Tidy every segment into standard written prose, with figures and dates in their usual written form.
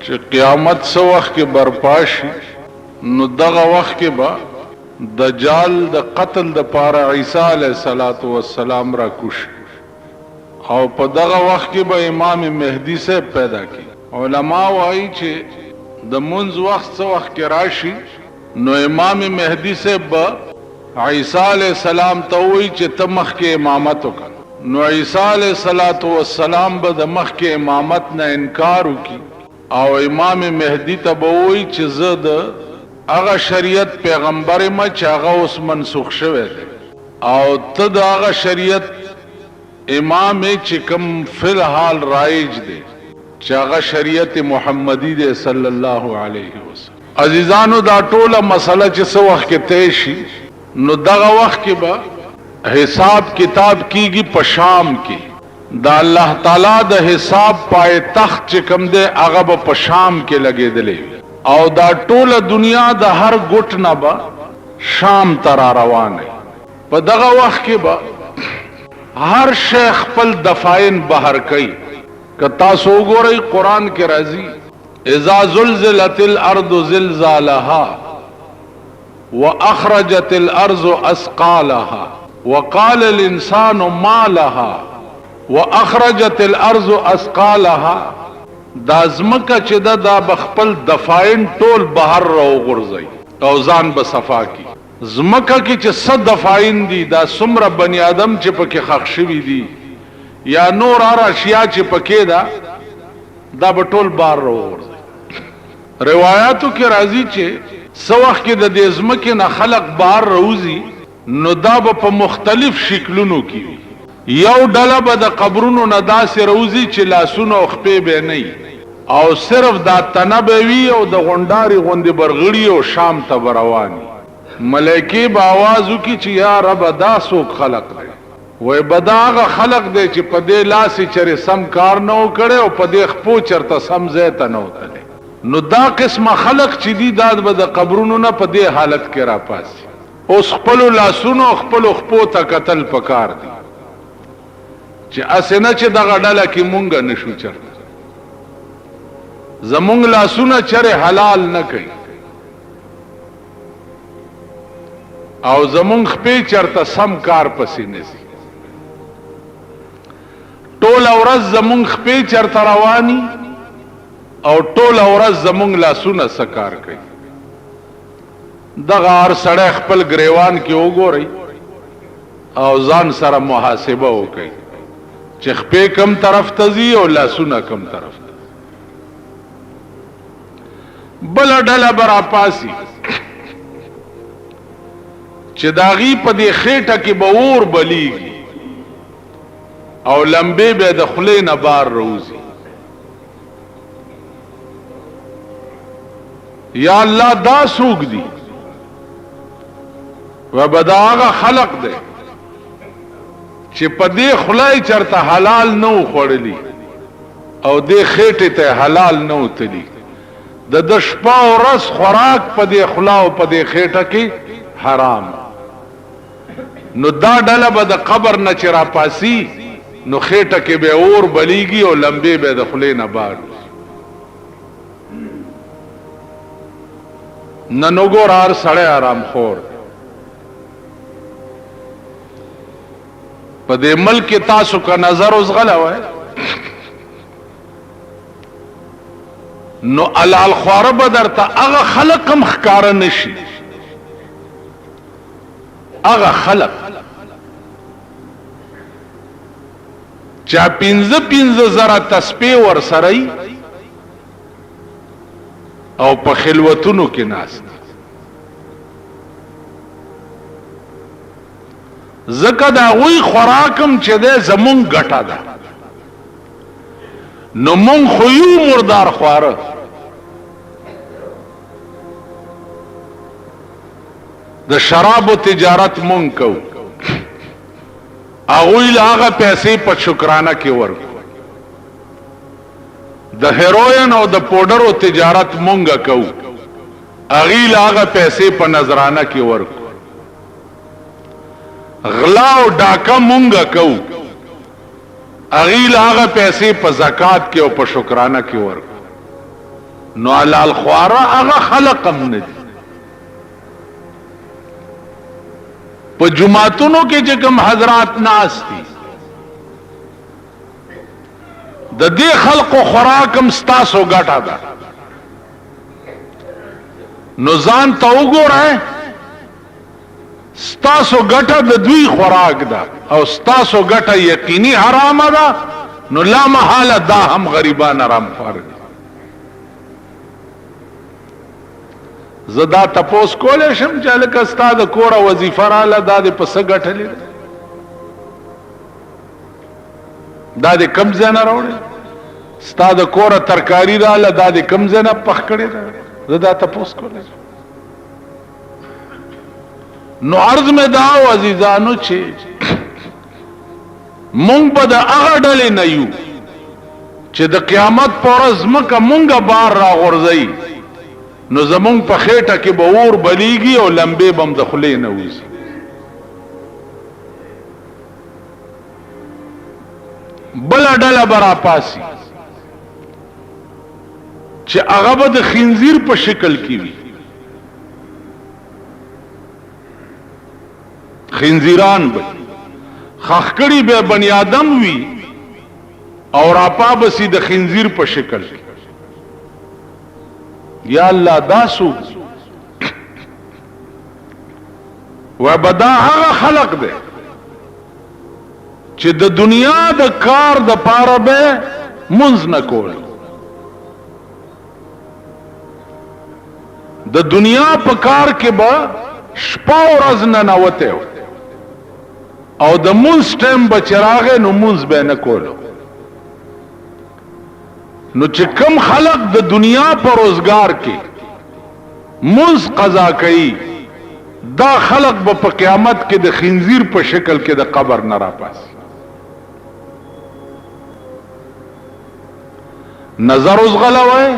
چې قیامت څه وخت کې برپا شي نو دغه وخت کې به دجال د قتل د پاره عیسی علیه السلام را کوش او په دغه وخت کې به امام مهدی سے پیدا کی. علما وایي چې د منځ وخت څه وخت کې راشي نو امام مهدی سے به عیسی علیہ السلام ته وایي چې ته مخکې امامت وکړه نو عیسی علیہ السلام به د مخکې امامت نه انکار وکړي او امام مهدی ته به وایي چې زه د هغه شریعت پیغمبر ما چې هغه اوس منسوخ شوی دی او ته د هغه شریعت امام چې کوم فی الحال رایج دی چې هغه شریعت محمدی دی صلی الله علیه وسلم. عزیزانو دا ټوله مسله چې څه وخت کې طے شي نو دغه وخت کې به حساب کتاب کیږي په شام کې دا الله تعالی د حساب پای تخت چې کوم دی هغه به په شام کې لګېدلی او دا ټوله دنیا د هر ګوټ نه به شام ته را روانه. په دغه وخت کې به هر شی خپل دفاین بهر کوي. که تاسو وګورئ قرآن کې راځي اذا زلزلت الارض زلزالها واخرجت الارض اثقالها وقال الانسان ما لها واخرجت الارض اثقالها دا زمکه چې دا بخپل دفاین ټول بهر راوغورځي او ځان به صفا کی. زمکه کې چې صد دفاین دي دا څومره بنی آدم چې پکې خښ شوي دي یا نور هر اشیاء چې پکې دا به ټول بهر راوغورځي. روایاتو کې راځي چې څه وخت کې د دې زمکې نه خلق بهر راوځي نو دا به په مختلف شکلونو کې وي. یو ډله به د قبرونو نه داسې راوځي چې لاسونه او خپې به نه او صرف دا تنه به وي او د غونډارې غوندې برغړي او شام ته به رواني. ملایکې به آواز وکړي چې یا رب دا څوک خلق دی وای به دا هغه خلق دی چې په دې لاس یې چرې سم کار نه و کړی او په دې خپو چرته سم ځای ته نه و تللی. نو دا قسمه خلق چې دي دا به د قبرونو نه په دې حالت کې راپاسي. اوس خپلو لاسونو او خپلو خپو ته کتل پکار دي چې اسې نه چې دغه ډله کې مونږ نشو چرته زمونږ لاسونه چرې حلال نه کوي او زمونږ خپې چرته سم کار پسې نشي. ټوله ورځ زمونږ خپې چرته رواني او ټوله ورځ زمونږ لاسونه څه کار کوي. دغه هر سړی خپل ګریوان کې وګورئ او ځان سره محاسبه وکړئ چې خپې کم طرف ته ځي او لاسونه کم طرف ته. بله ډله به راپاسي چې د هغې په دې خېټه کې به اور بلیږي او لمبې به د خولې نه بار راوځي. یا الله دا څوک دي و به دا هغه خلق دی چې په دې خوله یې چرته حلال نه و خوړلي او دې خېټې ته حلال نه و تلي د شپه او ورځ خوراک په دې خوله او په دې خېټه کې حرام. نو دا ډله به د قبر نه چې راپاسي نو خېټه کې به اور بلیږي او لمبې به د خولې نه بار. نن وګوره هر سړی آرام خور په دې ملک کې تاسو که نظر اوس غلی وای نو الال خواره به درته هغه خلق هم ښکاره نشي. هغه خلق چا 15 زره تسبیح ورسره او په خلوتونو کې ناست ځکه د هغوی خوراکم چې دی زمونږ ګټه ده. نو مونږ خو یو مردار خواره د شرابو تجارت مونږ کوو هغوی له هغه پیسې په شکرانه کې ورکو. د هیروین او د پوډرو تجارت مونږ کوو هغوی له هغه پیسې په نذرانه کې ورکو. غلا او ډاکه مونږ کوو هغوی له هغه پیسې په زکات کې او په شکرانه کې ورکو. نو حلال خواره هغه خلق هم نه دي. په جماعتونو کې چې کوم حضرات ناست دي د دې خلقو خوراک هم ستاسو ګټه ده. نو ځان ته وګورئ، ستاسو ګټه د دوی خوراک ده او ستاسو ګټه یقیني حرامه ده. نو لا محاله دا هم غریبان حرام خوار دي. زه دا تپوس کولی شم چې لکه ستا د کوره وظیفه راله دا دې په څه ګټلې ده؟ دا دې کم ځای نه راوړې؟ ستا د کوره ترکاري راله دا دې کم ځای نه پخ کړې ده؟ زه دا تپوس کولی شم. نو عرض مې دا و عزیزانو چې مونږ به د هغه ډلې نه یو چې د قیامت په ورځ مکه مونږه بار راغورځوي، نو زمونږ په خېټه کې به اور بلیږي او لمبې به هم د خولې نه وځي. بله ډله به راپاسي چې هغه به د خنزیر په شکل کې وي. خنزیران به خخکړی به بنی آدم وي او راپا بسی د خنزیر په شکل کې. یا الله دا سو و بدا هغه خلق ده چې د دنیا د کار د پاره به منځ نه کول، د دنیا په کار کې به شپه ورځ نه نوته او د منځ ټیم به چراغ نو منځ به نه کولو. نو چې کم خلق د دنیا په روزگار کې منځ قضا کوي، دا خلق به په قیامت کې د خنزیر په شکل کې د قبر نه راپاسي. نظر وزغلوي،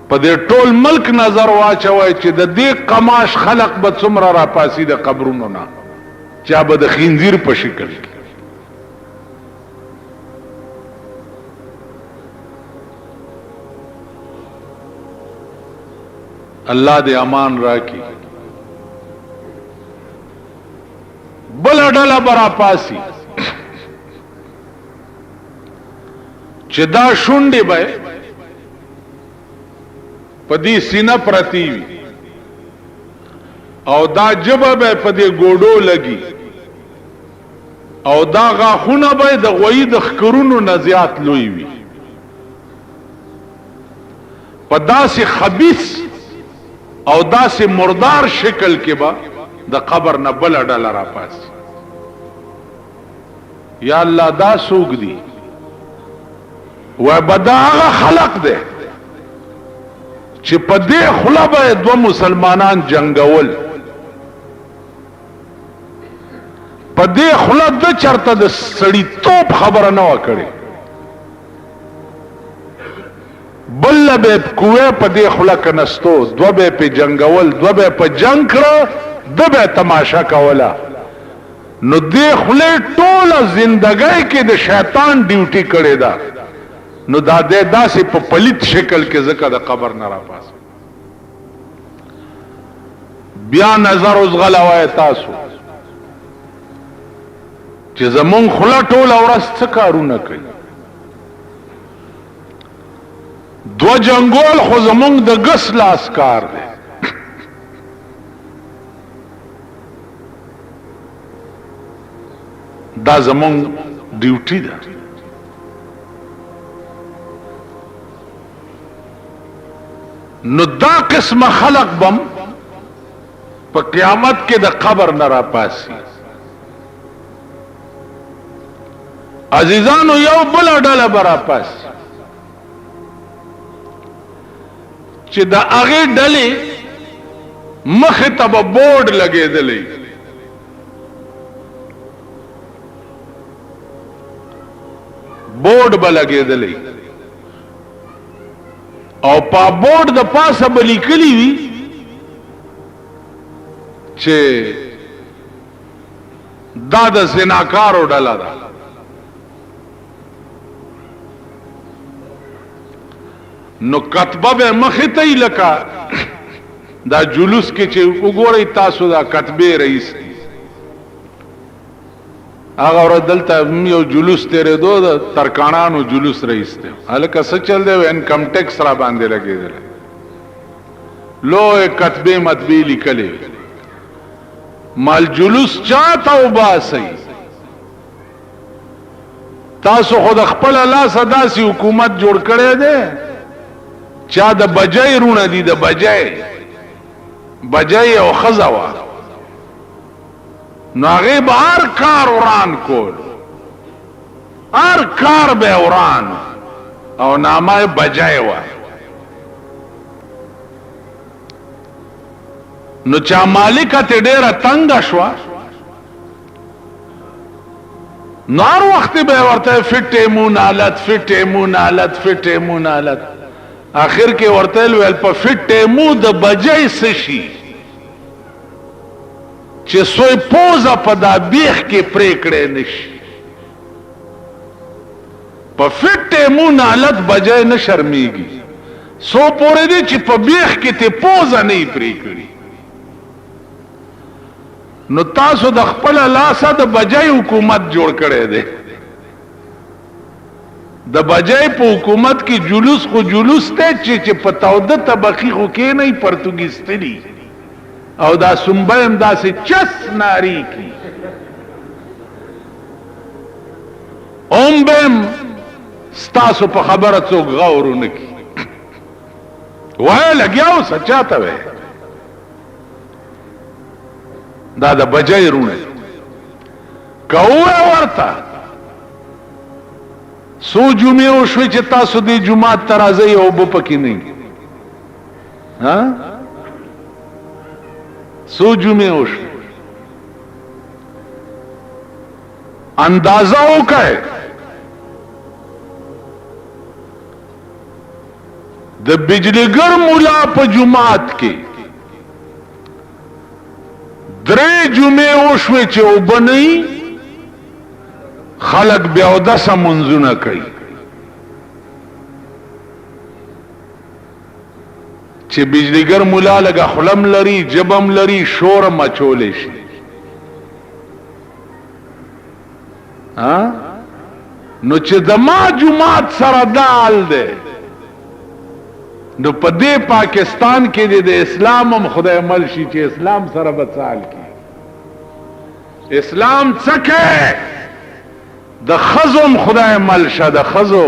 په دې ټول ملک نظر واچوي چې د دې قماش خلق به څومره راپاسي د قبرونو نه، چا به د خنزیر په شکل کې. الله دې امان راکړي. بل ډله برا پاسي چې دا شونډې به په دې سینه پرتی وي او دا جبه به په دې ګوډو لګي او دا غاښونه به د غوی د خکرونو نه زیات لوی وي. په داسې خبیث او داسې مردار شکل کې به د قبر نه بل ډله راپاسي. یا الله دا څوک دي؟ و بدا هغه خلق دی چې په دې خوله به دوه مسلمانان جنگول، په دې خوله د چرته د سړی توپ خبره نه وکړي، بل به کوه په دې خوله کنستو، دوه به په جنگول، دوه به په جنگ کړه، د به تماشا کوله. نو دې خوله ټوله زندګۍ کې د شیطان ډیوټي کړې ده. نو دا دې داسې په پلیت شکل کې ځکه د قبر نه راپاس. بیا نظر اوس غلوای تاسو چې زمون خوله ټوله ورځ څه کارونه کوي. دو جنگول خو زمونږ د ګس لاس کار دی. دا زمونږ ډیوټي ده. نو دا قسم خلق بم په قیامت کې د قبر نه راپاسي. عزیزانو یو بل ډله به راپاسي چې د هغې ډلې مخې ته به بورډ لګېدلی، بورډ به لګېدلی او په بورډ د پاسه به لیکلي وي چې دا د زناکارو ډله ده. نو کتبه به مخې ته لکه دا جلوس کې چې وګورئ تاسو دا کتبه رئیس دی هغه ورځ دلته یو جلوس تېرېدو د ترکاڼانو جلوس رئیس دی هلکه څه چل دی انکم ټیکس را باندې لګېدل لوی کتبې مطبعې لیکلې مال جلوس چاته وباسئ تاسو خود خپل لاسه داسې حکومت جوړ کړی دی چا د بجای رونه دي د بجای او ښځه وه نو هغې به هر کار وران کول هر کار به وران او نامه بجای وه نو چا مالکه ته ډېره تنګه شوه نو هر وخت به ورته فټیمون حالت آخر کې ورته ویل په فټیمو د بجای څه شي چې سوی پوزه په دا بیخ کې پرې کړی نشي په فټیمون حالت بجای نه شرمیږي سو پورې دی چې په بیخ کې ته پوزه نه پرې کړي نو تاسو د خپل لاسه د بجای حکومت جوړ کړی دی د بجای په حکومت کې جلوس خو جلوس دی چې په توده طبقې خو کې نه پرتګیستلی او دا سنبه هم داسې چس ناری کی اوم بهم ستاسو په خبره څوک غور ونه کی وای لګیاو سچاته وای دا د بجای رونه کوه ورته سو جمعه وشوي چې تاسو د جمعه ترازی او په پکې نه ها سو جمعه وشوي اندازه وکړئ د بجلیګر مولا په جمعات کې درې جمعه وشوي چې وبنئ خلق بیا اودسه منځونه کوي چې بجلیګر مولا لګه خلم لري جبم لري شور مچولې شي ها نو چې د ما جمعات سره دال ده نو په دې پاکستان کې د اسلام هم خدای مل شي چې اسلام سره بچال کی اسلام څکه د خزم خدای مل شه د خزو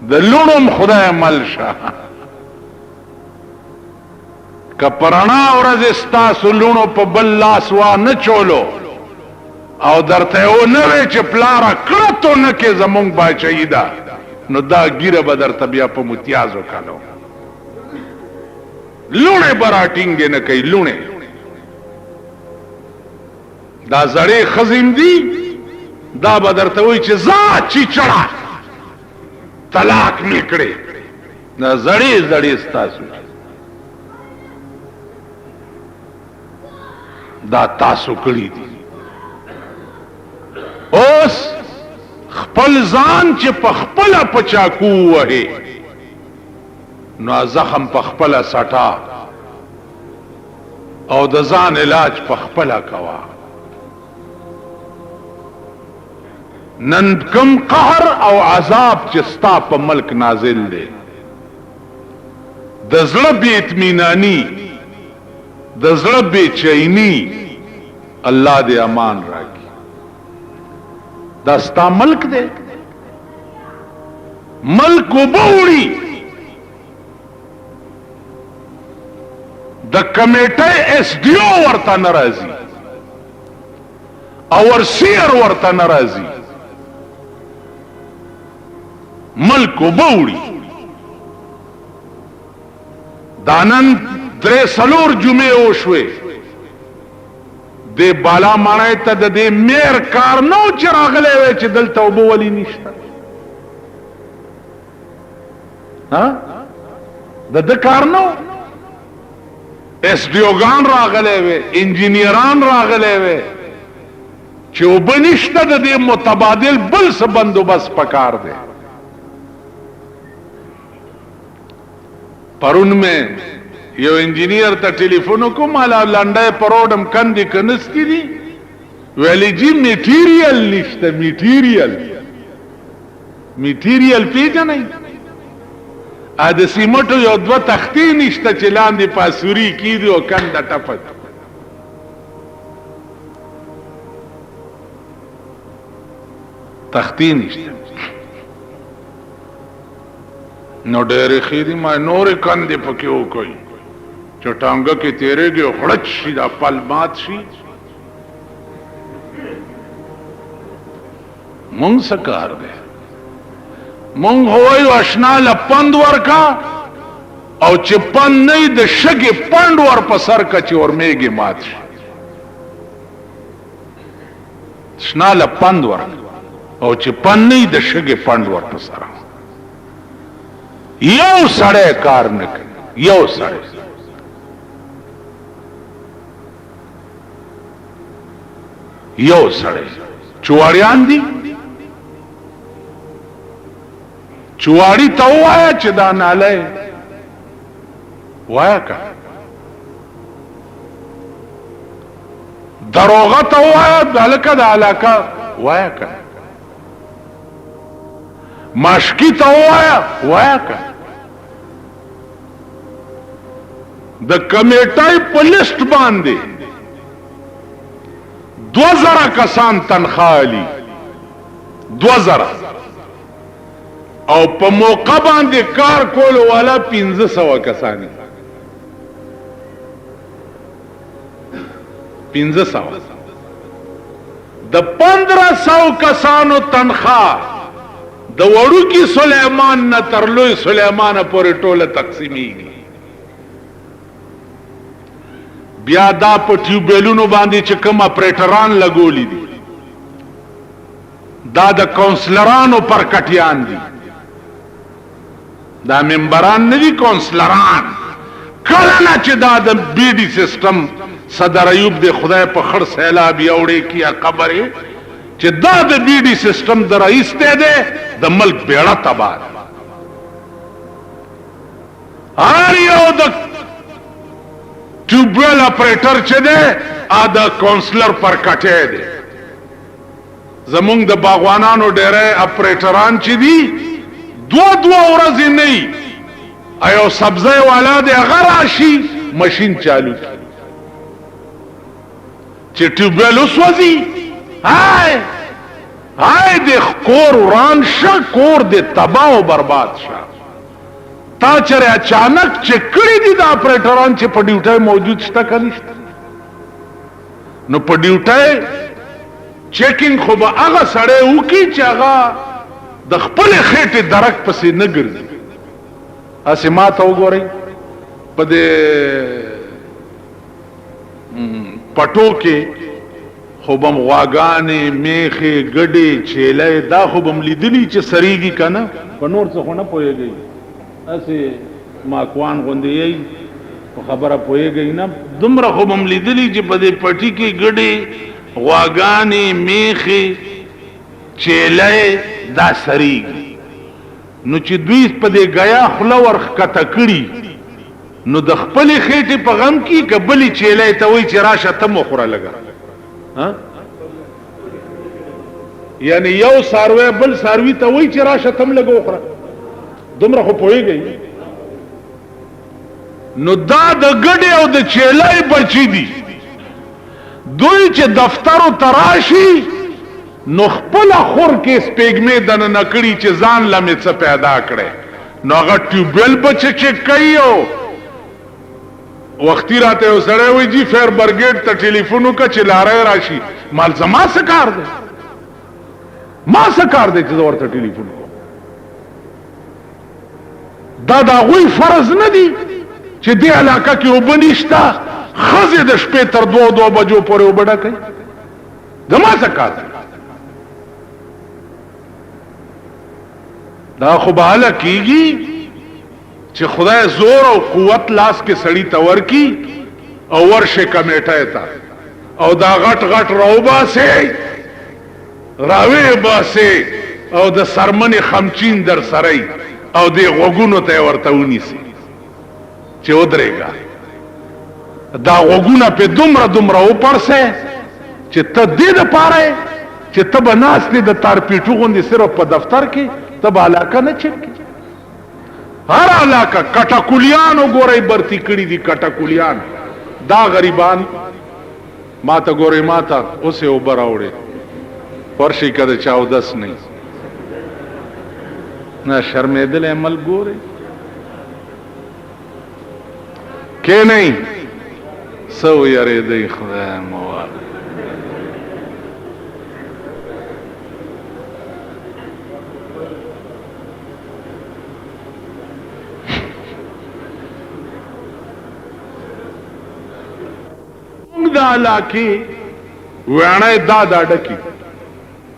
د لونم خدای مل شه کپرانا ورځ ستاسو لونو په بل لاس وا نه چولو او درته و نه وی چې پلاره کړتو نه کې زمونږ باچهی ده نو دا ګیره به درته بیا په متیازو کالو لونه براټینګ نه کوي لونه دا زړې خزم دی دا به درته وی چې زا چی چړه طلاق نکړي دا زړې ستاسو دا تاسو کړی دي اوس خپل ځان چې په خپل پچاکو وهي نو زخم په خپل سټا او د ځان علاج په خپل کوا نن کم قهر او عذاب چې ستا په ملک نازل دی د زړه بې اطمینانی د زړه بې چینی الله دې امان راکړي دا ستا ملک دی ملک وبوړي د کمیټه ایس ډی او ورته ناراضي اور سیر ورته ناراضي ملک وبوړي دانن درې سلور جمعه وشوي د بالا مانای ته د دې میر کار نو چې راغلی وی چې دلته اوبه ولې نشته ها د ده کار نو ایس ډي اوګان راغلی وی انجینیران راغلی وی چې اوبه نشته د دې متبادل بل څه بندوبست پکار دی پرون مې یو انجینیر ته ټلیفون وکړم مالا لنډی پروډم کندې که نستی دي ویلی جی میټیریل نشته میټیریل پیژنئ د سیمټو یو دوه تختې نشته چې لاندې پاسوري کیږي او کنده ټپه تختې نشته نو ډېرې ښې دي ما نورې کندې پکې وکړئ چې ټانګه کې تېرېږي او خړچ شي دا پل مات شي مونږ څه کار دی مونږ وایو اشنا له پند ورکا او چې پند نه د شګې پند ور په سر کا چې ورمېږي مات شي اشنا له پند ورکا او چې پند نه د شګې پند ور په سر یو سړی کار نه کوي یو سړی چواړیان دي چواړی ته ووایه چې دا نالی وایه که دروغه ته ووایه هلکه د علاقه وایه که ماشکی ته ووایه که د کمیټای په لیست باندې 2000 کسان تنخواه لی 2000 او په موقع باندې کار کولو والا 1500 کسانی 1500 د 1500 کسانو تنخواه د وړوکی سلیمان نه تر لوی سلیمان پورې ټوله تقسیمیږي بیا دا په ټیوبیلونو باندې چې کوم اپریټران لګولی دي دا د کونسلرانو پر کټیان دي دا ممبران نه دي کونسلران کله نه چې دا د بی ډي سیستم صدر ایوب د خدای په خړ سیلاب یوړې کیا خبره چې دا د بی ډي سیستم د رئیس ته ده د ملک بیړه تباہ هر یو د ټیوبویل اپریټر چې ده دا کونسلر پر کټې ده زمونږ د باغوانانو ډېری اپریټران چې دي دوه ورځې نه وي ایو سبزی والا دی هغه راشي مشین چالو کړي چې ټیوبویل وسوځي هاي د کور وران شه کور د تباہ او برباد شه تا چرې اچانک چې کړي دي د اپریټران چې په ډیوټۍ موجود شته که نشته نو په ډیوټۍ چیکنګ خو به هغه سړی وکړي چې هغه د خپلې خېټې درک پسې نه ګرځي هسې ما ته وګورئ په دې پټو کې خو به م غواګانې میخې ګډې چیلۍ دا خو به م لیدلي چې سریږي که نه په نور څه خو نه پوهېږئ هسې ماکوان غوندې یئ په خبره پوهېږئ نه دومره خو به م لیدلي چې په دې پټي کې ګډې غواګانې میخې چیلۍ دا سریږي نو چې دوی په دې ګیا خوله ورښکته کړي نو د خپلې خېټې په غم کې که بلې چیلۍ ته وایي چې راشه ته م وخوره لږه یعنی یو څاروی بل څاروي ته وایي چې راشه ته م لږه وخوره دومره خو پوهېږئ نو دا د ګډې او د چیلۍ بچي دي دوی چې دفترو ته راشي نو خپله خور کې سپېږمې دننه کړي چې ځان له مې څه پیدا کړی نو هغه ټیوبویل به چک کوي او وختي راته یو سړی وایي جي فایر برګیډ ته ټلیفون وکړه چې لاری راشي مال زما څه کار دی ما څه کار دی چې زه ورته ټلیفون کوم دا د هغوی فرض نه دی چې دې علاقه کې اوبه نشته ښځې د شپې تر 2 بجو پورې اوبه ډکوي زما څه کار دی دا خو به هله کېږي چې خدای زور او قوت لاس کې سړي ته ورکي او ورشي کمیټۍ ته او دا غټ غټ راوباسي راوی باسي او د سرمنې خمچین در سره او د غوږونو ته ورته ونیسي چې ودرېږه دا غوږونه په دومره وپړسې چې ته دې دپاره چې ته به ناست د تارپیټو غوندې صرف په دفتر کې ته به علاقه نه چک کې هر علاقه کټکولیان وګورئ برتی کړي دي کټکولیان دا غریبان ما ته ګورئ ما ته اوس یې اوبه راوړې ورشئ که د چا اودس نه نه شرمېدلی ملک ګورئ کښېنئ څه ویرېدئ خدای موال دا علاقې ویڼی دا ډکي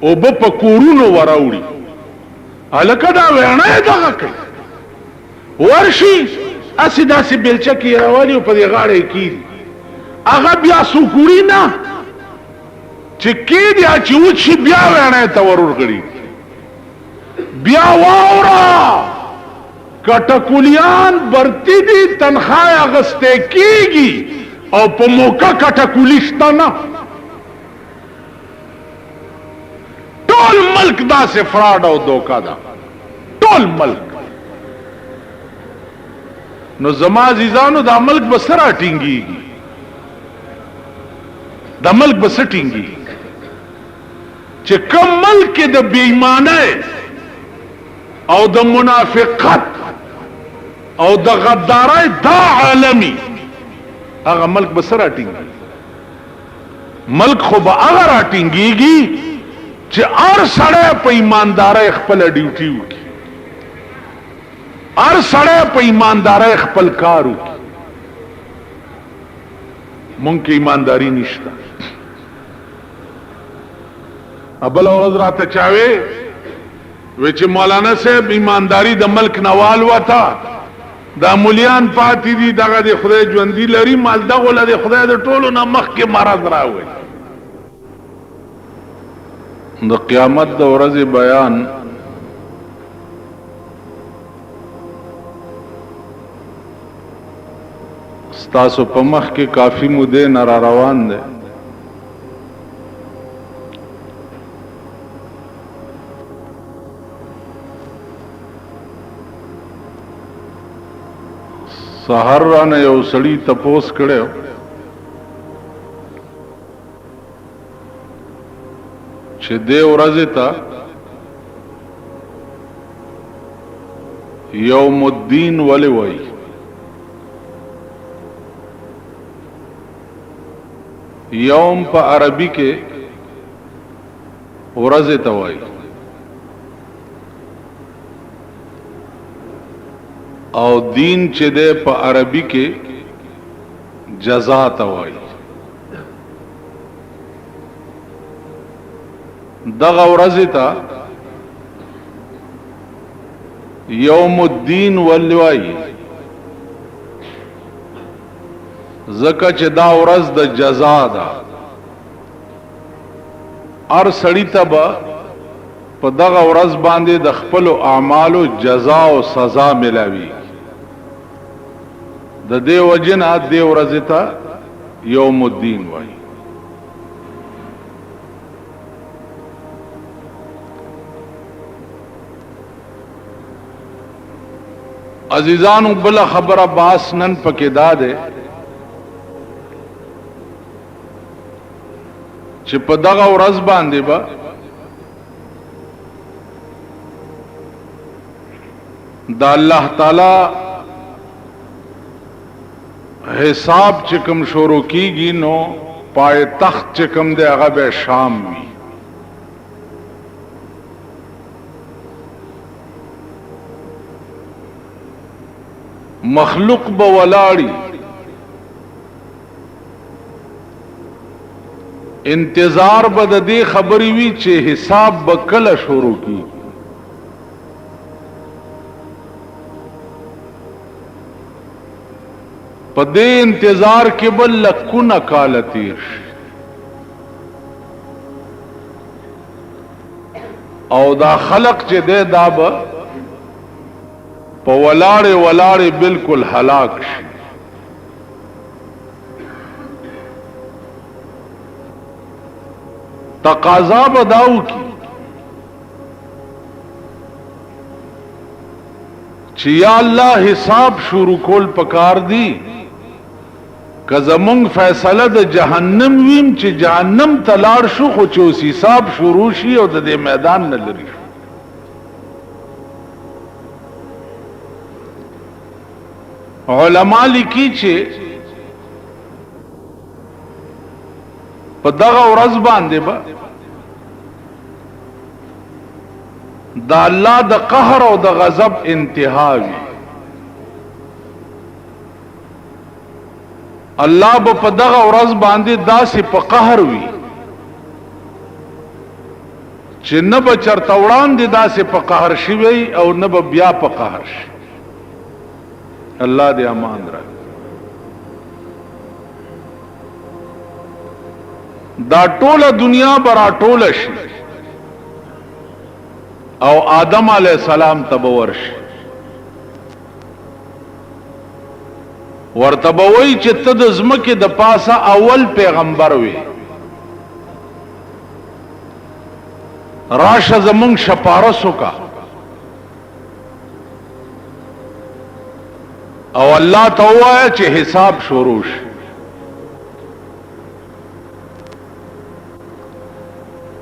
اوبه په کورونو وراوړي هلکه دا ویڼی دغه کوي ورشي اسې داسې بیلچه کې یې راولي او په دې غاړه یې کېږدي هغه بیا څوک وړي نه چې کېږدي چې وچشي بیا ویڼی ته ورغړي بیا واوره کټکولیان برتی دي تنخواه یې اخیستی کېږي او په موقع کټکولي شته نه ټول ملک داسې فراډ او دوکه ده ټول ملک نو زما عزیزانو دا ملک به څه راټینګېږي دا ملک به څه ټینګېږي چې کوم ملک کې د بېایمانۍ او د منافقت او د غدارۍ دا عالمي هغه ملک به څه راټینګېږي ملک خو به هغه راټینګېږي چې هر سړی په ایماندارۍ خپله ډیوټي وکړي هر سړی په ایماندارۍ خپل کار وکړي مونږ کې ایمانداري نشته بله ورځ راته چا وی چې مولانا صاحب ایمانداري د ملک نه والوته دا مولیان پاتې دي دغه د خدای ژوندي لري مال دغه له د خدای د ټولو نه مخکې مرض راوړي د قیامت د ورځې بیان ستاسو په مخ کې کافی مودې نه را روان دی سحر رانه یو سړی تپوس کړو چې دې ورځې ته یوم الدین ولې وایي یوم په عربي کې ورځې ته وایي او دین چې ده په عربي کې جزا ته وایي دغه ورځې ته یوم الدین ولې وایي ځکه چې دا ورځ د جزا ده هر سړي ته به په دغه ورځ باندې د خپلو اعمالو جزا او سزا ملاوي د دې وجه نه دې ورځې ته یوم الدین وایي عزیزانو بلا خبره باس نن پکې دا ده چې په دغه ورځ باندې به دا الله تعالی حساب چې کوم شروع کیږي نو پای تخت چې کوم دی هغه به شام وي مخلوق به ولاړی انتظار به د دې خبرې وي چې حساب به کله شروع کی په دې انتظار کې بل لکونه کال تیر او دا خلق چې ده دا به په ولاړې بالکل هلاک شي تقاضا بداو کی چې یا الله حساب شروع کول پکار دی که زمونږ فیصله د جهنم ویم چې جهنم ته لاړ شو خو چې اوس حساب شروع شي او د دې میدان نه لري شو. علما لیکي چې په دغه ورځ باندې به د الله د قهر او د غضب انتها وي. الله به په دغه ورځ باندې داسې په قهر وي چې نه به چرته وړاندې داسې په قهر شوی او نه به بیا په قهر شي. الله دې امان راکړي. دا ټوله دنیا برا ټوله شي او آدم علیہ السلام تبور شي ورتبوي چې ته د ځمکې د پاسه اول پیغمبر وي راشه زمونږ شپارس وکا او الله ته ووایه چې حساب شروع شي.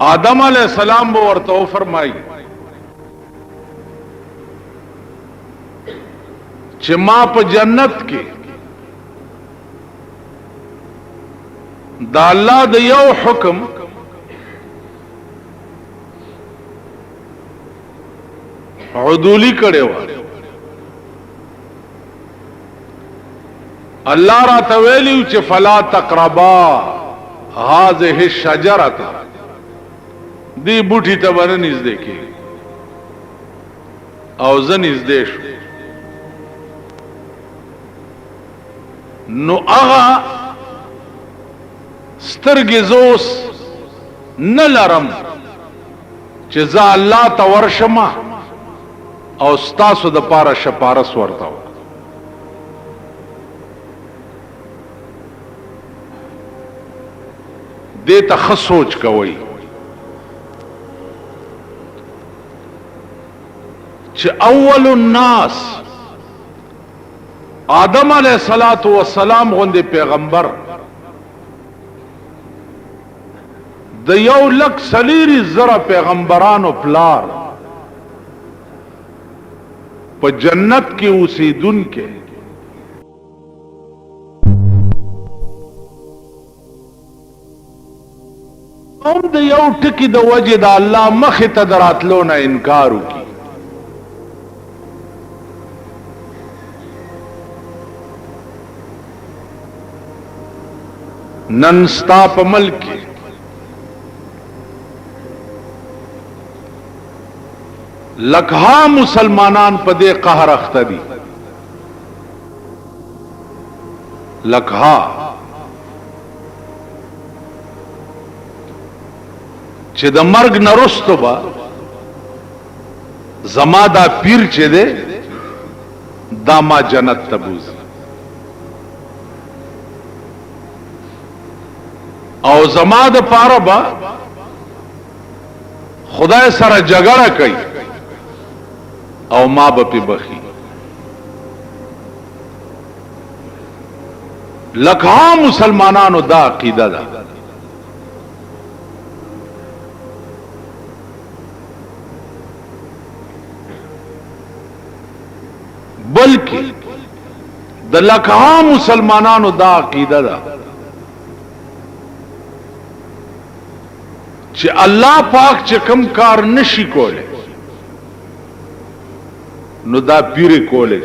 آدم علیہ السلام به ورته فرمایي چې ما په جنت کې دا الله د یو حکم عدولی کړي و. الله را تویلیو چې فلا تقربا هذه الشجره دی بوټي ته ور نږدې کی او زه نږدې شو نو هغه سترګې زوس نه لرم چې زه الله ته ورشم او ستاسو د پاره شپارس ورته دې ته ښه سوچ کوئ چې اول الناس آدم علیہ الصلوۃ والسلام غوندې پیغمبر د 1,40,000 پیغمبرانو پلار په جنت کې اوسیدونکي هم د یو ټکی د وجه د الله مخې ته دراتلو نه انکار وکړي. نن ستا په ملک لکها مسلمانان په دې قهر اخته دي لکها چې د مرګ نه وروسته به زما دا پیر چې دی دا ما جنت ته بوځي او زما د پاره به خدای سره جګړه کوي او ما به پی بخي. لکها مسلمانانو دا عقیده ده. بلکې د لکها مسلمانانو دا عقیده ده چې الله پاک چې کم کار نشي کوله نو دا پیر کوله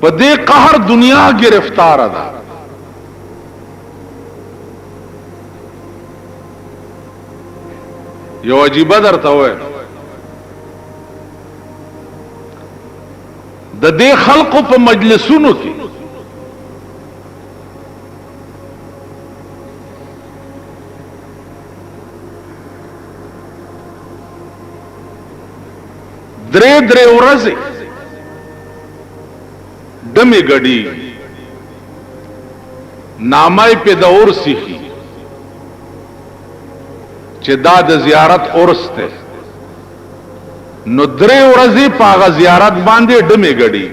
په دې قهر دنیا گرفتار ده. یو عجیب درته وای د دې خلقو په مجلسونو کې درې ورځې دمې ګډي نامای په دور سیخي چې دا د زیارت عرس ته نو 3 ورځې په هغه زیارت باندې ډمې ګډي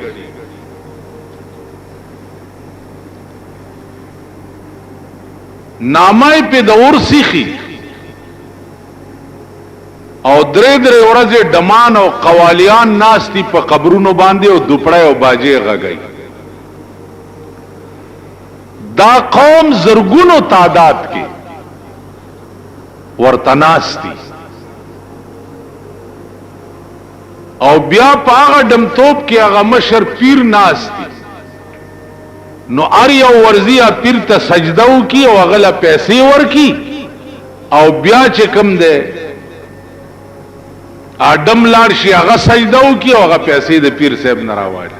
نامای په د عرسي خي او 3 ورځې ډمان او قوالیان ناشتي په قبرونو باندې او دوپړای او باجې غږی دا قوم زرګونو تعداد کې ورتناستی او بیا په هغه ډمتوب کې هغه مشر پیر ناستی نو ار یو ورزیا پیر ته سجده وکي او هغه پیسې ورکي او بیا چې کوم ده اډم لاړ شي هغه سجده وکي او هغه پیسې د پیر صاحب نه راوړي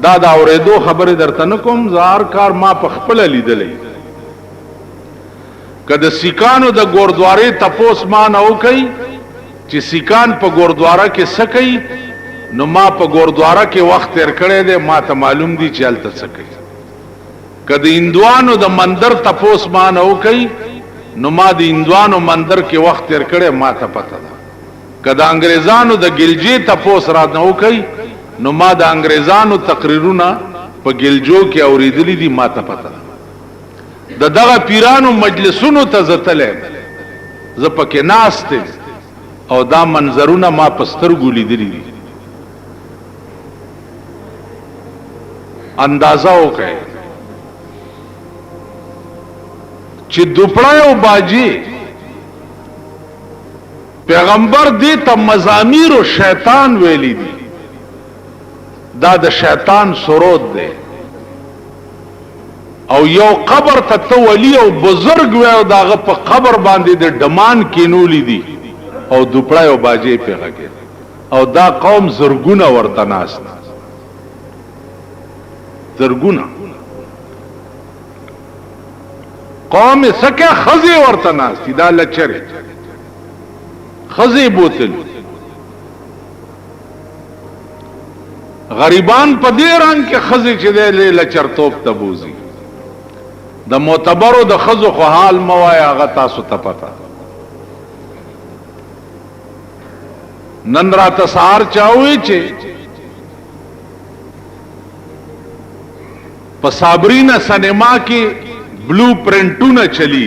دا اورېدو خبره درته نکوم زار کار ما په خپل لیدلې کله سیکانو د ګوردوارې تپوس ما نه وکي چې سیکان په ګوردواره کې سکي نو ما په ګوردواره کې وخت تیر کړی دی ما ته معلوم دي چې هلته سکي کله هندوانو د مندر تپوس ما نه وکي نو ما د هندوانو مندر کې وخت تیر کړی ما ته پته ده کله انګريزانو د ګلجې تپوس را نه وکي نو ما د انګريزانو تقریرونه په ګلجو کې اوریدلې دي ما ته پته ده دغه پیرانو مجلسونو ته زتلې ز پکې ناشته او دا منظرونه ما پسترګو لیدلې دي اندازه وکړئ چې دوپړای او باجی پیغمبر دې ته مزامیر او شیطان ویلي دي دا د شیطان سرود دی او یو قبر ته تو ولی او بزرگ وی او داغه په قبر باندې د ډمان کینولی دي او دوپړای او باجی پیغه او دا قوم زرګونه ورته ناست زرګونه قوم سکه خزي ورته ناست دا لچره خزي بوتل غریبان په دې رنگ کې خزي چې د لچرتوب تبوزي د معتبرو د خزو خو حال موای هغه تاسو ته پتا نن را تسار چاوي چې په صابرینا سینما کې بلو پرنټونه چلی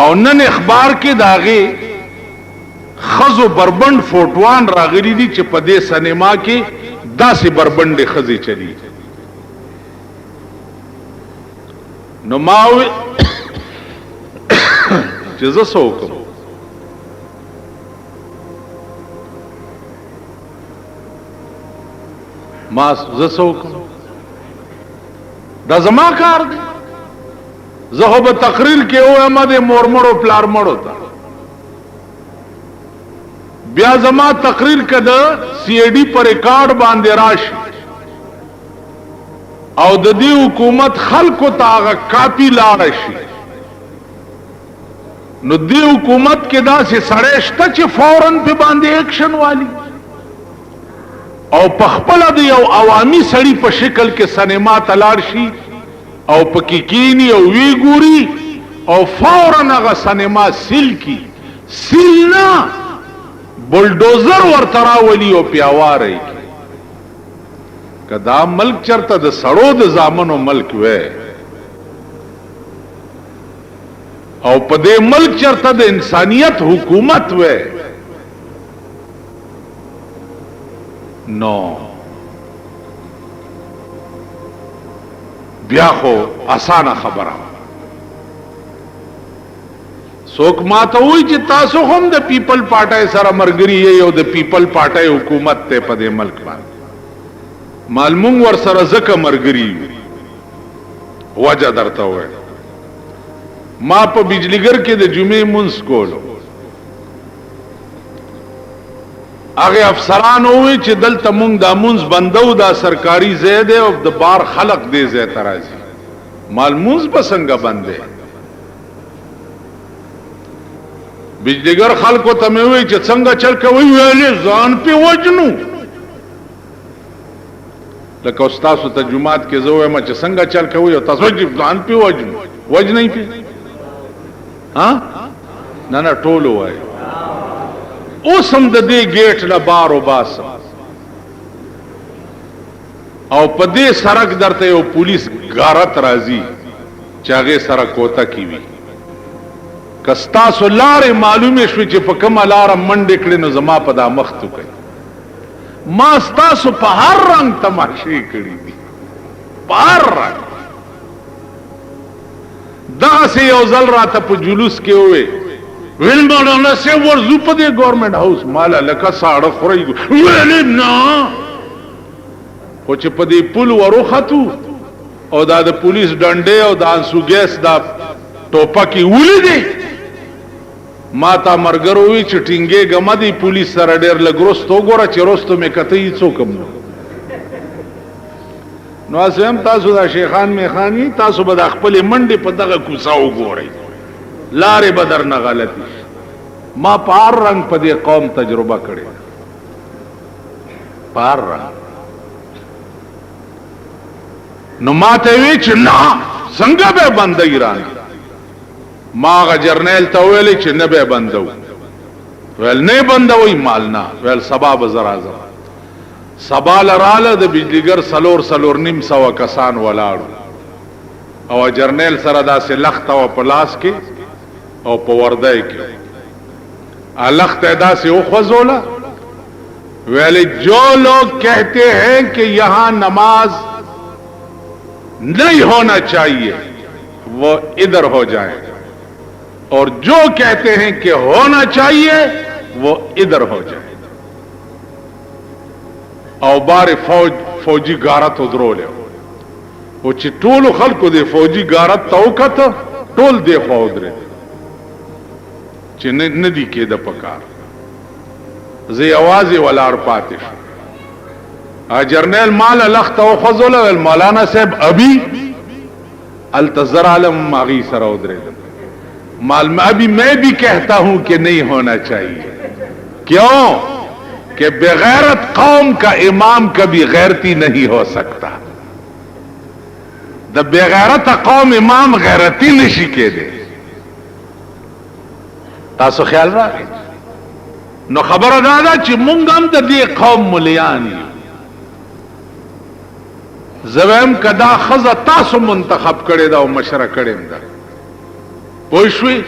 او نن اخبار کې داغه خزو بربند فوټوان راغلي دي چې په دې سینما کې داسې بربند خزي چلی نو ماوي چې زه سوکم ما زه سوکم دا زما کار دی زه خو به تقریر کې وایم د مورمړو پلار مړو ته بیا زما تقریر کده سی ای ڈی پر ریکارڈ باندې راشي او د دې حکومت خلکو ته هغه کاپی لاړ شي نو دې حکومت کې داسې سړی شته چې فورن په باندې ایکشن والی او په خپل د یو عوامي سړی په شکل کې سینما تلاړ شي او پکې کینی او وی ګوري او فورن هغه سینما سیل کی سیل نه بلډوزر ورته راولي او پیاواري کدا ملک چرته د سړو د زامنو ملک وې او په دې ملک چرته د انسانيت حکومت وې نو بیا خو اسانه خبره څوک ماته وایي چې تاسو هم د پیپل پارټای سره مرګري یې او د پیپل پارټای حکومت ته په دې ملک باندې معلوم ور سره زکه مرګري وجه درته وای ما په بجلیګر کې د جمعې مونږ کولو هغه افسران وایي چې دلته مونږ د مونږ بندو دا سرکاري ځای دی او د بار خلق دې ځای ترازي معلوم بسنګ بندې بجلیګر خلکو ته مې وایي چې څنګه چل کوي ویلې ځان په وجنو لکه استاد ته جمعات کې زه وایم چې څنګه چل کوي او تاسو ځان په وجنو وج نه پی ها نه نه ټول وای اوس هم د دې گیټ نه بار او باس او په دې سړک درته یو پولیس غارت راځي چې هغه سره کوتا کیوي کستا سولار معلومه شو چې په کومه لار منډه کړي نو زما په دا مخ تو کوي ما ستاسو په هر رنگ تماشې کړي دي په هر رنگ دا سه یو ځل راته په جلوس کې وې ویل مولانا سه ورزو په دې ګورنمنت هاوس مالا لکه ساړه خوري ویل نه خو چې په دې پل وروختو او دا د پولیس ډنډې او د انسو ګیس دا ټوپکې ولیدې ما تا مرګرو وی چې ټینګې غم دي پولیس سره ډېر لګروستو ګوره چې روستو مې کته هیڅ کوم نو اسیم تاسو دا شیخان میخانی تاسو به د خپل منډې په دغه کوڅه وګورئ لارې به درنه غلطي ما په هر رنګ په دې قوم تجربه کړې په هر رنګ نو ما ته وی چې نه څنګه به بندګی رانه ما غ جرنیل ته ویل چې نه به بندو ویل نه بندوي مالنا ویل سبا به زرازه سبا لراله د بجلیګر سلور نیم سو کسان ولاړو او جرنیل سره داسې لخت او پلاس کې او په وردای کې لخت داسې او خوځولا ویل جو لوگ کہتے ہیں کہ یہاں نماز نہیں ہونا چاہیے وہ ادھر ہو جائیں اور جو کہتے ہیں کہ ہونا چاہیے وہ ادھر ہو جائے او بار فوجی غارت ودرول او چې ټول خلکو د فوجي غارت توکت ټول دی خو درې چې نه دی کېده پکار زی आवाज ولار پاتې شو جرنیل مال لخت او خذل مولانا صاحب ابي التزر علم ماغي سره ودرې مال ابھی میں بھی کہتا ہوں کہ نہیں ہونا چاہیے کیوں کہ بغیرت قوم کا امام کبھی غیرتی نہیں ہو سکتا دا بغیرت قوم امام غیرتی نشی کے دے تاسو خیال راغی نو خبر دادا چې مونږ هم د دې قوم مليان یو زویم کدا خزه تاسو منتخب کړي دا او مشره کړي دا پوښوي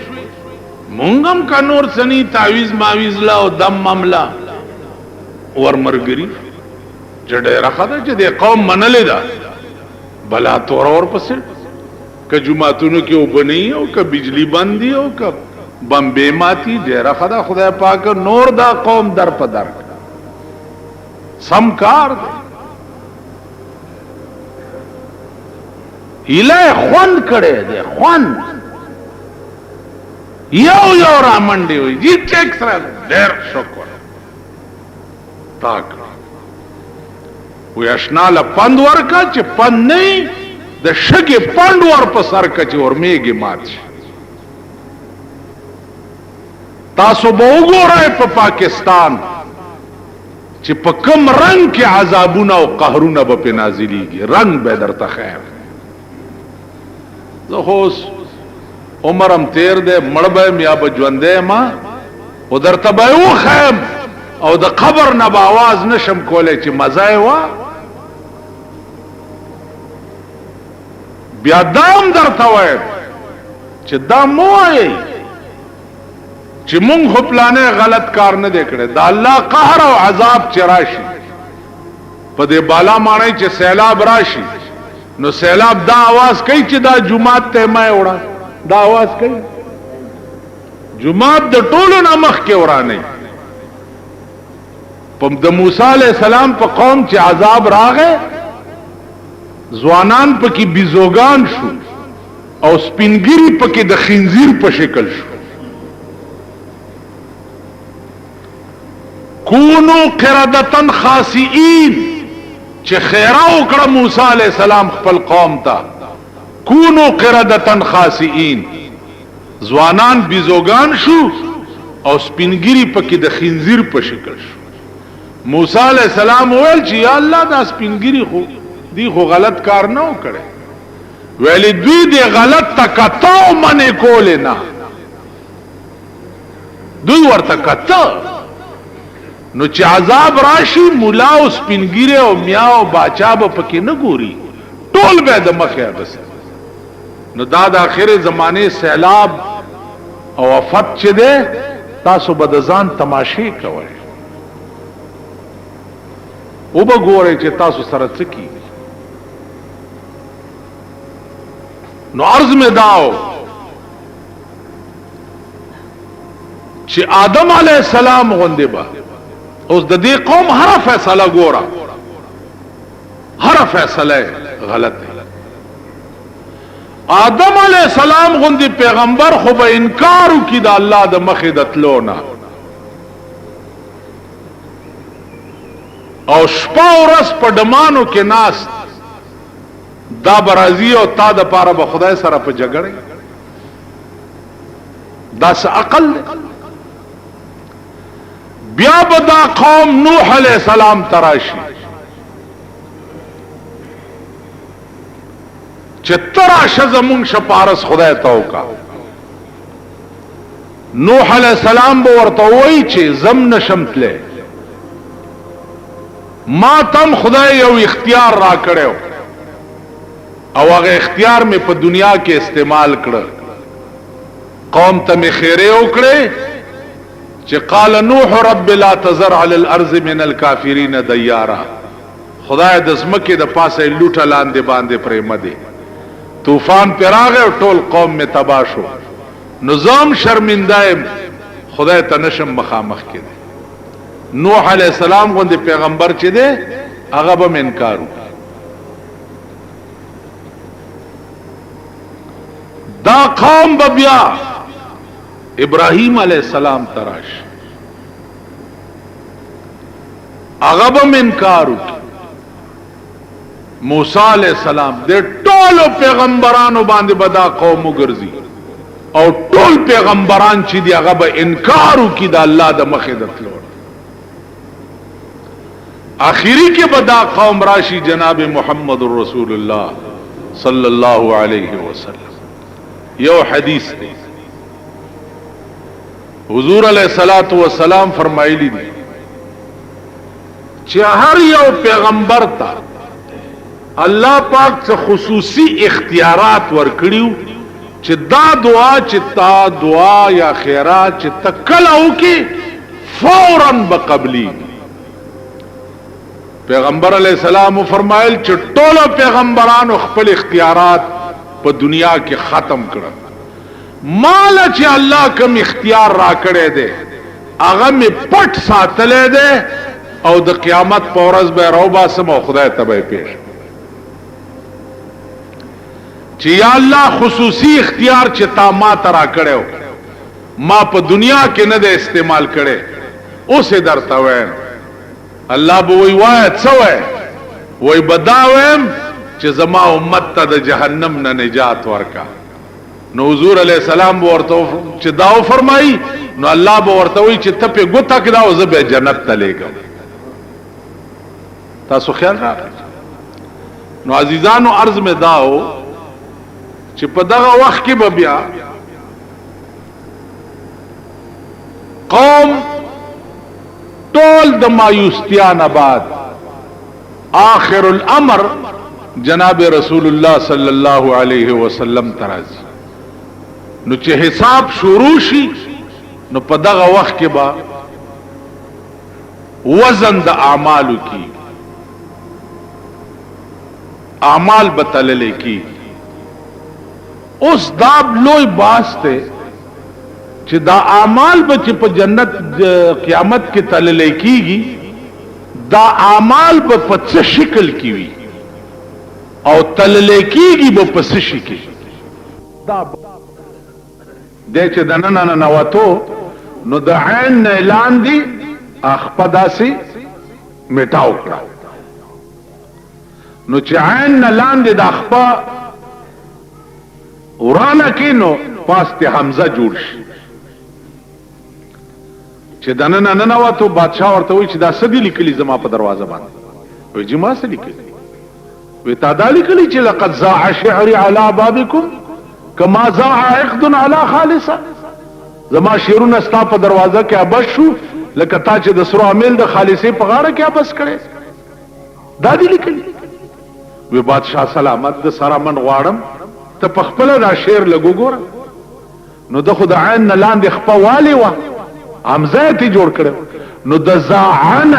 مونږ هم کا نور سني تعویز ماویز لا او دم مملا ور مرګري جډه راخده چې د قوم منلې دا بلا تور اور پسې ک جمعتونو کې وبني او ک بجلی بندي او ک بمبه ماتي ډیره خدا خدای پاک نور دا قوم در په در سمکار دی اله خون کړي دی خون یو را منډي وي جی ټیک سره ډیر شکر تاک وی اشنال پند ورکا چې پند نه د شګي پند ور په سر کچ ور میږي مات تاسو به وګورئ په پاکستان چې په کوم رنگ کې عذابونه او قهرونه به نازلېږي رنگ به درته خیر زه خوس عمرم تیر دے مړ به یا به ژوندې ما او درته به وخیم او د قبر نه به आवाज نشم کولای چې مزه وا بیا دام درته وای چې دا موای چې مونږ خو پلانې غلط کار نه وکړي دا الله قهر او عذاب چراشي په دې بالا مانای چې سیلاب راشي نو سیلاب دا आवाज کوي چې دا جمعات ته ما وړه دا आवाज کوي جمعات د ټولو نامخ کې ورانه پم د موسی علیہ السلام په قوم چې عذاب راغې ځوانان پکې بيزوغان شو او سپینګری پکې د خنزیر په شکل شو کونو قردتن خاسئین چې خیره وکړه موسی علیہ السلام خپل قوم ته کونو قردتن خاسئین ځوانان بيزوغان شو او سپینګری پکې د خنزیر په شکل شو موسی علیہ السلام ویل چې یا الله دا سپینګری خو دی خو غلط کار نه وکړي ویلی دوی دی غلط تا کتاو منی کولی نا دوی ورطا کتا نو چې عذاب راشي مولا او سپینګیره او میا او باچا به پکې نه ګوري ټول به د مخه بس نو دا د اخر زمانه سیلاب او افت چې ده تاسو به د ځان تماشې کوئ او به ګورئ چې تاسو سره څه کیږي نو عرض میں داو چې آدم علیہ السلام غوندې با اوس د دې قوم هر فیصله ګوره هر فیصله غلط دی آدم علیہ السلام غوندې پیغمبر خو به انکار وکړي د الله د مخې د تلو نه او شپه ورځ په ډمانو کې ناست دا برازی او تا د پاره به خدای سره په جګړه دا څه عقل بیا به دا قوم نوح علیہ السلام تراشی چې تراشه زمون شپارس خدای توکا نوح علیہ السلام به ورته وایي چې زم نشم تله ما تم خدای یو اختیار را کړو او هغه اختیار می په دنیا کې استعمال کړ قوم ته می خیره وکړي چې قال نوح رب لا تذر على الارض من الكافرين ديارا خدای د زمکه د پاسه لوټه لاندې باندې پرېمه دي طوفان پراغه ټول قوم می تباہ شو نظام شرمندایم خدای ته نشم مخامخ کړي نوح علیہ السلام غوندې پیغمبر چې دی هغه به انکار وکړي دا قوم بیا ابراہیم علیہ السلام تراش اغبم انکارو موسیٰ علیہ السلام دے ټولو پیغمبرانو باندې بدا قوم گرزی او ټول پیغمبران چی دی اغب انکارو کی دا اللہ دا مخدت لوڑ آخری کے بدا قوم راشی جناب محمد الرسول اللہ صلی اللہ علیہ وسلم یو حدیث دی حضور علیہ الصلوۃ والسلام فرمایلی دی چې هر یو پیغمبر ته الله پاک څخه خصوصي اختیارات ورکړیو چې دا دعا چې تا دعا یا خیرات چې تکلو کې فوراً بقبلی پیغمبر علیہ السلام فرمایل چې ټول پیغمبرانو خپل اختیارات په دنیا کې ختم کړل مال چې الله کوم اختیار را کړی دی هغه می پټ ساتلې دی او د قیامت په ورځ به روبا سم او خدای ته به پیش چې یا الله خصوصي اختیار چې تا ما ترا کړو ما په دنیا کې نه د استعمال کړي اوسه درته وایم الله به وی وای څه وای وای بداوم چې زما امت ته د جهنم نه نجات ورکا نو حضور علیہ السلام ورته چې داو فرمایي نو الله به ورته وی چې ته په ګوتا کې داو زه به جنت ته لېږم تاسو خیال راغلی نو عزیزانو عرض میں داو چې په دغه وخت کې به بیا قوم ټول د مایوستیان بعد آخر الامر جناب رسول اللہ صلی اللہ علیہ وسلم ترازی نو چې حساب شروع شي نو په دغه وخت کې با وزن د اعمالو کی اعمال بتلل کی اوس دا لوی باس ته چې دا اعمال به چې په جنت قیامت کې تلل کیږي دا اعمال به په څه شکل کې وي او تلل کیږي به په څه شکل دا د چې دننه نه نواتو نو د عین نه اعلان دي اخپداسي میټاو کړه نو چې عین نه لاندې د اخپا ورانه کینو پاسته حمزه جوړ شي چې دننه نه نواتو بادشاہ ورته وي چې دا سدي لیکلي زما په دروازه باندې وي چې ما څه لیکلي وی تا دا لیکلی چې لقد زاع شعری علی بابکم کما زاع عقد علی خالصه، زما شعرونه ستا په دروازه کې ابس شو لکه تا چې د سرو امیل د خالصې په غاړه کې ابس کړي. دا دی لیکلی. وی بادشاہ سلامت د سره من غواړم ته په خپل دا شعر لګو ګوره. نو د خو د عین نه لاندې خپه والی وه، حمزه یې جوړ کړی، نو د زاعن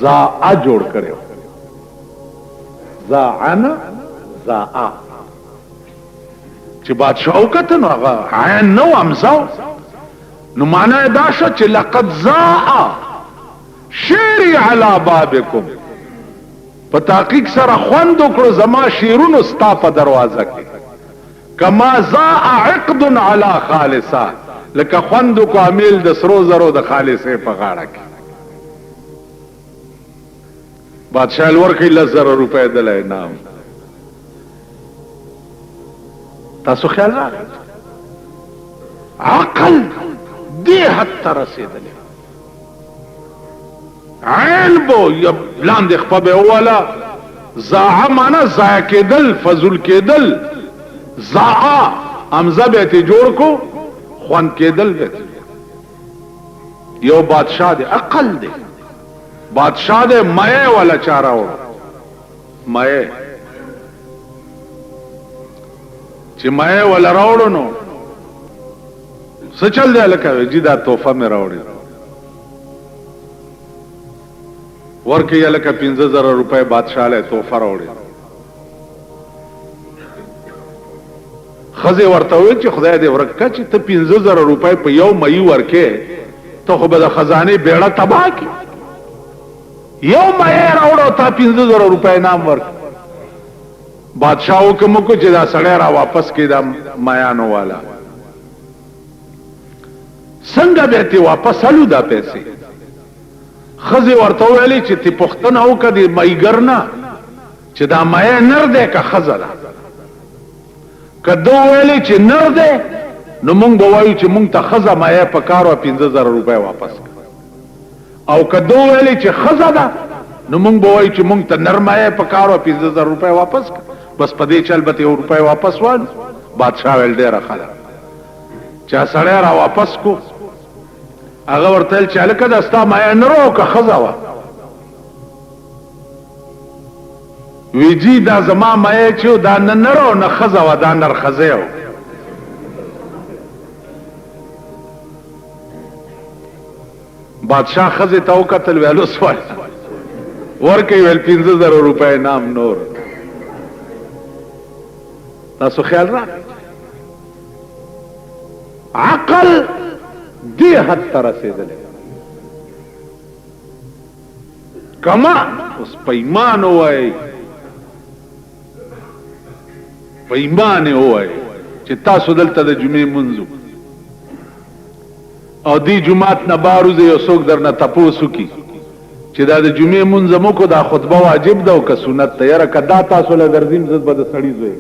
زاء جوړ کړی، زاعن زاء. چې بادشاہ وکته نو هغه عین نو حمزه، نو معنی دا شو چې لقد زاء شعری علی بابکم، په تحقیق سره خوند وکړو زما شعرونو ستا په دروازه کې، کما زاء عقد علی خالصه، لکه خوند کو امیل د سرو زرو د خالصې په غاړه کې. بادشاہ ورکړي 10,000 روپے دل انعام. تاسو خیال راغی عقل دې حد ته رسېدلی، عین بو یا لاندې خپه به والا. زاع معنا ضایع کېدل، فضول کېدل، زاع حمزه به ته جوړ کو، خوان کېدل به. یو بادشاہ دې عقل دې بادشاہ دې مئے والا چارا و، مئے چې مئے والا راوړو نو څه چل دی لکه جی دا تحفه مې راوړې ورکې لکه 15,000 روپے بادشاہ له تحفه راوړې. خزه ورته وی چې خدای دې ورکه چې ته 15,000 روپے په یو مئی ورکې ته خو به د خزانه بیړه تباہ کی. یو مئی راوړو ته 15,000 روپے نام ورک. بادشاہ حکم کو چې دا سړی را واپس کړه میانو والا. څنګه به ته واپس الو دا پیسې؟ خزه ورته ویلې چې ته پښتنه وکړې مېګر نه چې دا مې نر دې کا خزه ده. کدو ویلې چې نر دې نو مونږ به وایو چې مونږ ته خزه مې په کارو 15,000 روپے واپس کړ. او کدو ویلې چې خزه ده نو مونږ به وایو چې مونږ ته نر مې په کارو 15,000 روپے واپس کړ. بس په دې چل به ته روپے واپس وړ. بادشاہ ول ډېر خلک چا سړی را واپس کو، هغه ورته چې لکه دا ستا مې نرو که خزه وا. ویجی دا زما مې چې دا نه نرو نه خزه وا، دا نر خزه و. بادشاہ خزه ته وکتل ویلو سوال ورکې ویل 15,000 روپے نام نور. تاسو خیال را عقل دی حد ته رسېدلی. کما اوس په ایمان ووایي، په ایمان ووایي چې تاسو دلته د جمعې منځو او دی جمعات نه باروزه یو څوک درنه تپوس وکړي چې دا د جمعې منځ مو کو دا خطبه واجب ده او که سنت ده. یاره که دا تاسو له درځیم زه به د سړي زوی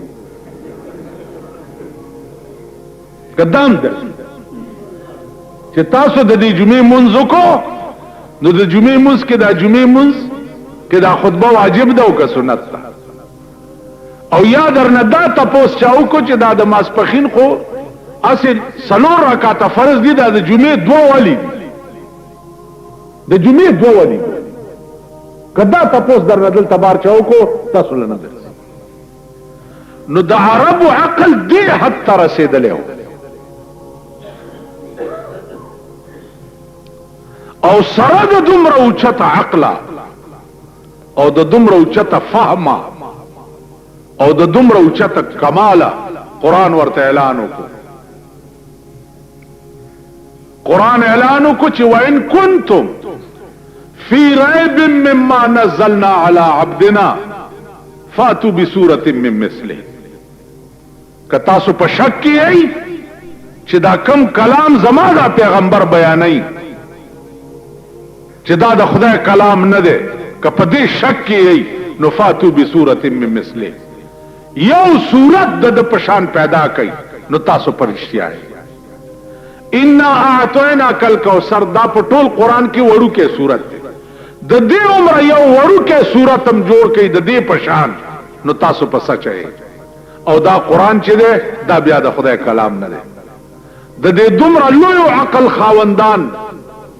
قدام ده چې تاسو د دې جمعې منځ کو نو د جمعې منځ کې دا جمعې منځ کې دا خطبه واجب ده او که سنت ده. او یا درنه دا تپوس چاو کو چې دا د ماسپخین خو اصل 3 رکعات فرض دي، دا د جمعې 2 والی د جمعې 2 والی. کدا تپوس درنه دل تبار چاو کو تاسو له نه. نو د عربو عقل دې حد ته رسېدلی و او سره د دومره اوچته عقله او د دومره اوچته فهمه او د دومره اوچته کماله قرآن ورته اعلان وکړو. قرآن اعلان وکړو چې وَإِن كُنتُمْ فِي رَيْبٍ مِّمَّا نَزَّلْنَا عَلَى عَبْدِنَا فَأْتُوا بِسُورَةٍ مِّن مِّثْلِهِ. که تاسو په شک کې یئ چې دا کم کلام زما دا پیغمبر بیانوي چې دا د خدای کلام نه دی، که په دې شک کې یئ نو فاتو بسورة من مثله، یو صورت د پشان پیدا کړئ نو تاسو پرشتیا یئ. انا اعطیناک الکوثر دا په ټول قران کې وړو کې صورت دی. د دې عمر یو وړوکې صورت هم جوړ کړي د دې پشان نو تاسو په سچ او دا قرآن چې دی دا بیا د خدای کلام نه دی د دې دومره لوی عقل خاوندان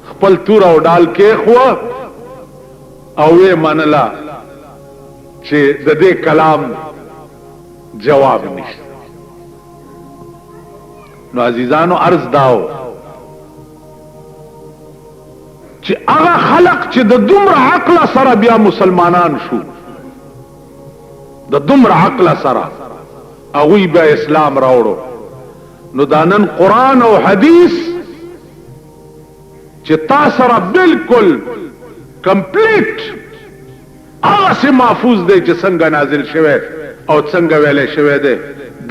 خپل تور او ډال کې خو او وی منلا چې د دې کلام جواب نشته نو عزیزانو عرض داو چې هغه خلق چې د دومره عقل سره بیا مسلمانان شو د دومره عقل سره هغوی بیا اسلام راوړو نو دا نن قرآن او حدیث چې تا سره بالکل کمپلیٹ هغه سي محفوظ دی چې څنګه نازل شوی او څنګه ویلې شوی دی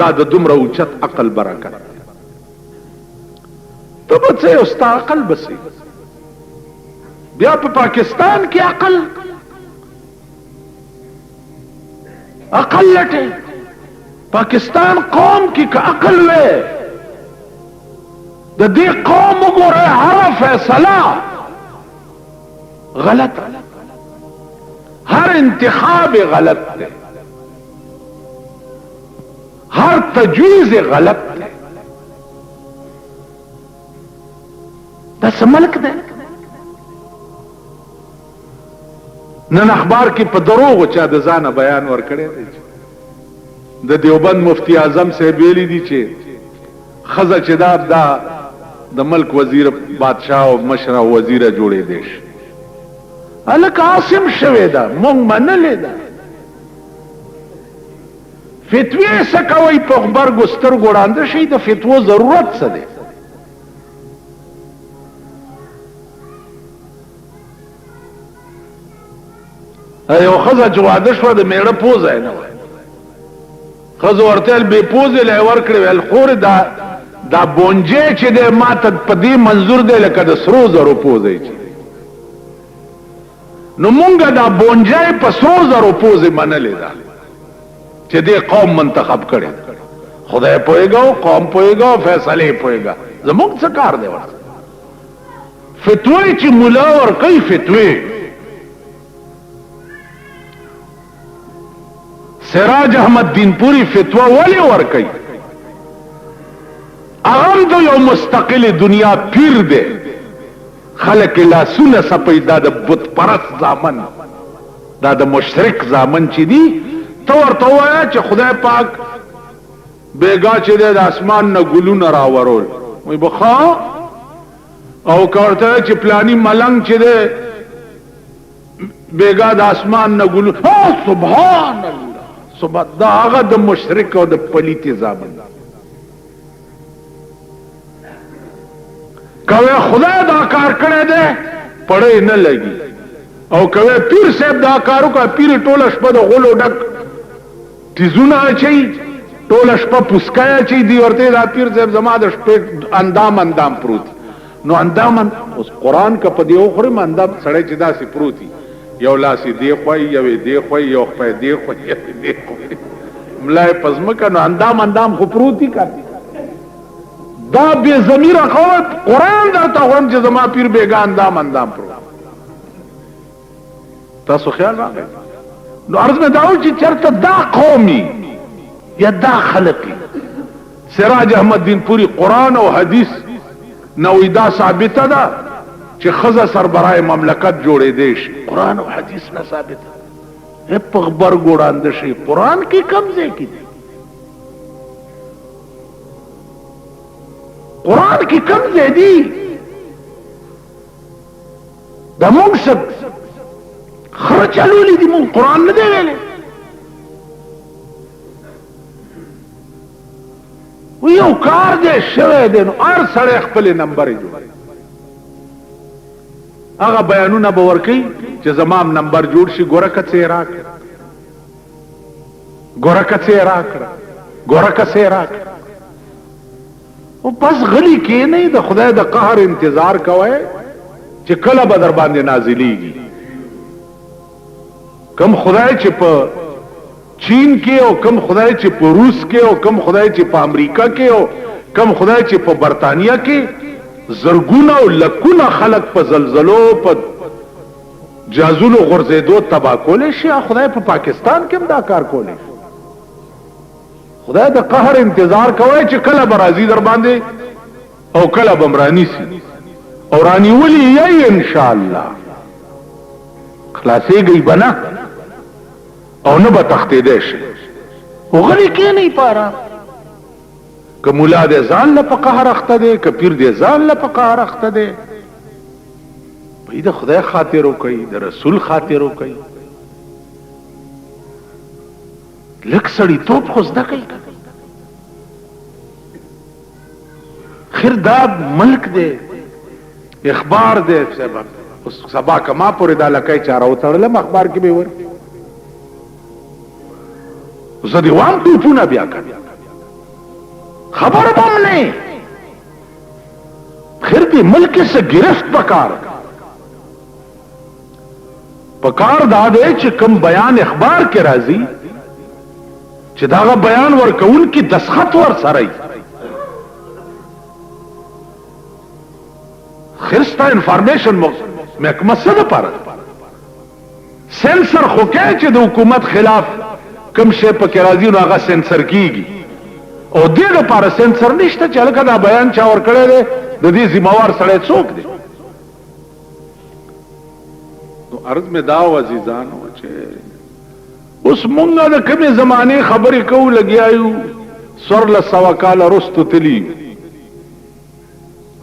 دا د دومره اوچت عقل برکت ته به څه استا عقل بسې بیا په پاکستان کې عقل لټه پاکستان قوم کی که عقل وے دا دی قوم گورے ہر فیصلہ غلط ہر انتخاب غلط ہے ہر تجویز غلط ہے دس ملک دے نن اخبار کی په دروغ چا د ځانه بیان ورکړی دی د دیوبند مفتی اعظم صاحب ویلي دي چې خزه چې دا د ملک وزیر بادشاہ او مشره وزیره جوړې دیش الک عاصم شوی دا مونږ منلې ده فتوی سکوي په خبر ګستر ګوړاند شي د فتوو ضرورت څه دی ایو خزه چې واده شوه د میړه پوزه نه وای خزه ورته بې پوزې لی ورکړې ویل خور دا بونجې چې دی ما ته په دې منظور دی لکه د سرو زرو پوزې چې نو مونږ دا بونجې په سرو زرو پوزې منلې ده چې دې قوم منتخب کړي خدای پوهېږه قوم پوهېږه فیصلې پوهېږه زمونږ څه کار دی ورته فتوی چې ملا ورکوي فتوی سراج احمد دین پوری فتوا ولی ورکی اغم دو یو مستقل دنیا پیر دے خلق لاسونه سپی دا دا بت پرست زامن دا دا مشرک زامن چی دی تو ورته وایا چې خدای پاک بیگا چی دے دا اسمان نا گلون راورول وی بخوا او کورته چې پلانی ملنگ چی دے بیگا دا اسمان نا گلون سبحان اللہ صبح دا آغا دا مشرک او دا پلیتی زامن کوئے خدا دا کار کرے دے پڑے نہ لگی او کوئے پیر صاحب دا کارو کا پیر ٹولش پا دا غلو ڈک تیزونا چاہی ٹولش پا پسکایا چاہی دی ورتے دا پیر صاحب زمان دا شپیٹ اندام پروتی نو اندام اس قرآن کا پا دیو خورم اندام سڑے چدا سی پروتی یو لاسی دی خوئی یوی دی خوئی یو خپای دی خوئی یوی دی خوئی ملای پزمکا نو اندام خپروتی کرتی دا بے ضمیر خواب قرآن دا تا خورم چه زمان پیر بیگا اندام پرو تاسو خیال را گئی نو عرض میں داو چی چرتا دا قومی یا دا خلقی سراج احمد دین پوری قرآن و حدیث نوی دا ثابتا دا چې خزه سربرای مملکت جوړې دیش قرآن او حدیث نه ثابت ہے پغبر ګوړاند شي قرآن کې کم ځای کې دی قرآن کې کم ځای دی د موږ سب خرچلولې دي موږ قرآن نه دی ویلې و یو کار دی شوی دی نو هر سړی خپل نمبر یې جوړوي اغا بیانونه باور کوي چې زمام نمبر جوړ شي ګورکه څه راکړه ګورکه څه راکړه او پس غلی کې نه د خدای د قهر انتظار کوي چې کله به در باندې نازلېږي کم خدای چې په چین کې او کم خدای چې په روس کې او کم خدای چې په امریکا کې او کم خدای چې په برطانیه کې زرګونه او لکونه خلق په زلزلو په جازونو غرزیدو تبا کولی شي، خدای په پاکستان کې هم دا کار کولی شي. خدای د قهر انتظار کوي چې کله به راځي در باندې او کله به مرانیسي او رانیولي یې انشاءالله خلاصېږي به نه او نه به تښتېدی شي. غلی کېنئ پاره، که ملا دې ځان له په قهر اخته دی، که پیر دې ځان له په قهر اخته دی. بھئی د خدای خاطر وکړئ، د رسول خاطر وکړئ. لږ سړیتوب خو زده کوئ. خیر دا ملک دی، اخبار دی. سبا که ما پورې دا لکۍ چاره وتړلم اخبار کې به ور زه دې وام ټوپونه بیا کړ خبر به هم نه. خیر دې ملک کې څه ګرفت پکار دا دی چې کم بیان اخبار کې راځي چې داغه بیان ورکوونکي دستخط ورسره وي. خیر ستا انفارمیشن محکمه څه دپاره سینسر خو کوي چې د حکومت خلاف کم شی پکې راځي نو هغه سینسر کیږي، او دې لپاره سینسر نشته چې هلکه دا بیان چا ورکړی دی، د دې ذمہوار سړی څوک دی. نو عرض مې دا و عزیزانو چې اوس مونږ د کومې زمانې خبرې کوو لګیا یو، 1400 کاله رستو تلي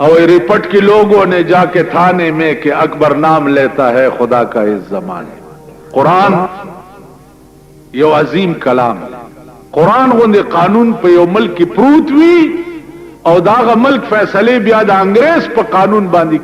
اور رپٹ کے لوگوں نے جا کے تھانے میں کہ اکبر نام لیتا ہے خدا کا اس زمانے. قرآن یو عظیم کلام، قرآن غوندے قانون پہ یو ملک کی پروت وی او داغ ملک فیصلے بیا دا انگریز پہ قانون باندھی